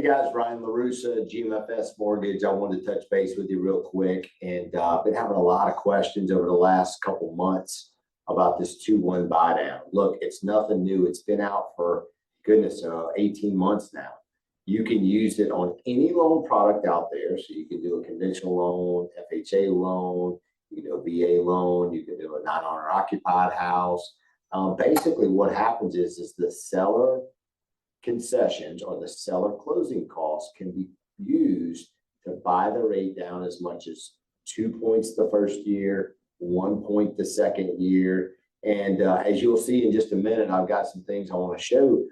guys, Ryan Larussa, GMFS Mortgage. I wanted to touch base with you real quick, and I've been having a lot of questions over the last couple months about this 2-1 buy down. Look, it's nothing new. It's been out for goodness, 18 months now. You can use it on any loan product out there. So you can do a conventional loan, FHA loan, you can do a VA loan, you can do a non-owner occupied house. Basically what happens is the seller concessions or the seller closing costs can be used to buy the rate down as much as 2 points the first year, 1 point the second year. And as you'll see in just a minute, I've got some things I want to show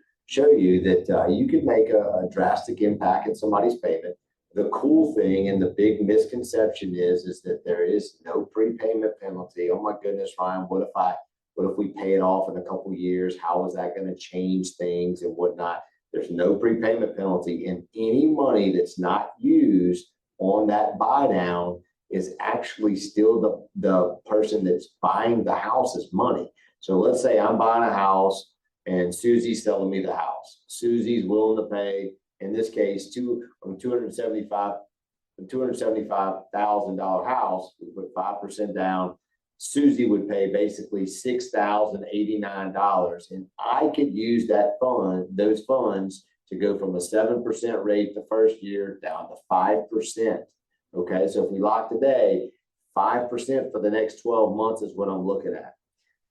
you that you can make a drastic impact in somebody's payment. The cool thing and the big misconception is that there is no prepayment penalty. Oh my goodness, Ryan, what if we pay it off in a couple of years? How is that going to change things and whatnot? There's no prepayment penalty, and any money that's not used on that buy down is actually still the person that's buying the house's money. So let's say I'm buying a house and Susie's selling me the house. Susie's willing to pay, in this case, $275,000 house. We put 5% down. Susie would pay basically $6,089, and I could use those funds to go from a 7% rate the first year down to 5%. Okay, so if we lock today, 5% for the next 12 months is what I'm looking at.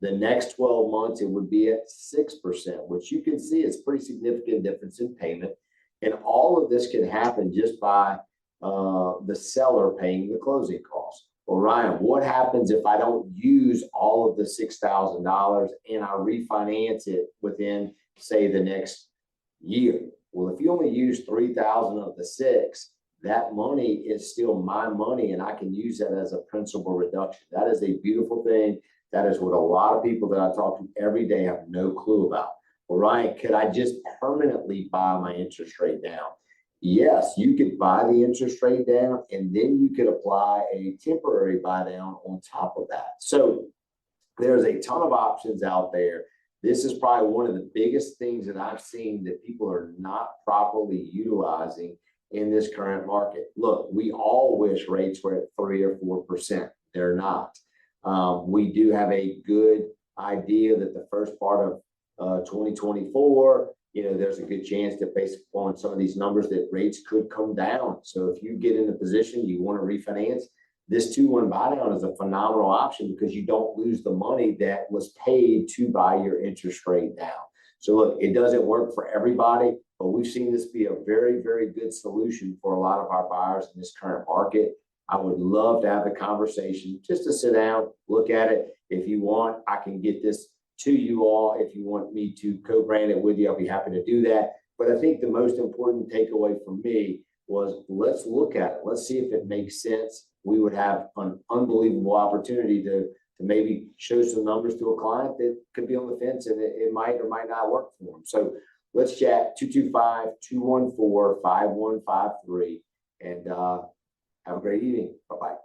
The next 12 months, it would be at 6%, which you can see is pretty significant difference in payment. And all of this can happen just by the seller paying the closing costs. Well, Ryan, what happens if I don't use all of the $6,000 and I refinance it within, say, the next year? Well, if you only use $3,000 of the $6,000, that money is still my money, and I can use that as a principal reduction. That is a beautiful thing. That is what a lot of people that I talk to every day have no clue about. Well, Ryan, could I just permanently buy my interest rate down? Yes, you could buy the interest rate down, and then you could apply a temporary buy down on top of that. So there's a ton of options out there. This is probably one of the biggest things that I've seen that people are not properly utilizing in this current market. Look, we all wish rates were at 3 or 4%. They're not. We do have a good idea that the first part of 2024, there's a good chance that based upon some of these numbers that rates could come down. So if you get in a position you want to refinance, this 2-1 buy down is a phenomenal option because you don't lose the money that was paid to buy your interest rate down. So look, it doesn't work for everybody, but we've seen this be a very, very good solution for a lot of our buyers in this current market. I would love to have a conversation just to sit down, look at it. If you want, I can get this to you all. If you want me to co-brand it with you, I'll be happy to do that. But I think the most important takeaway from me was let's look at it. Let's see if it makes sense. We would have an unbelievable opportunity to maybe show some numbers to a client that could be on the fence, and it might or might not work for them. So let's chat 225-214-5153 and have a great evening. Bye-bye.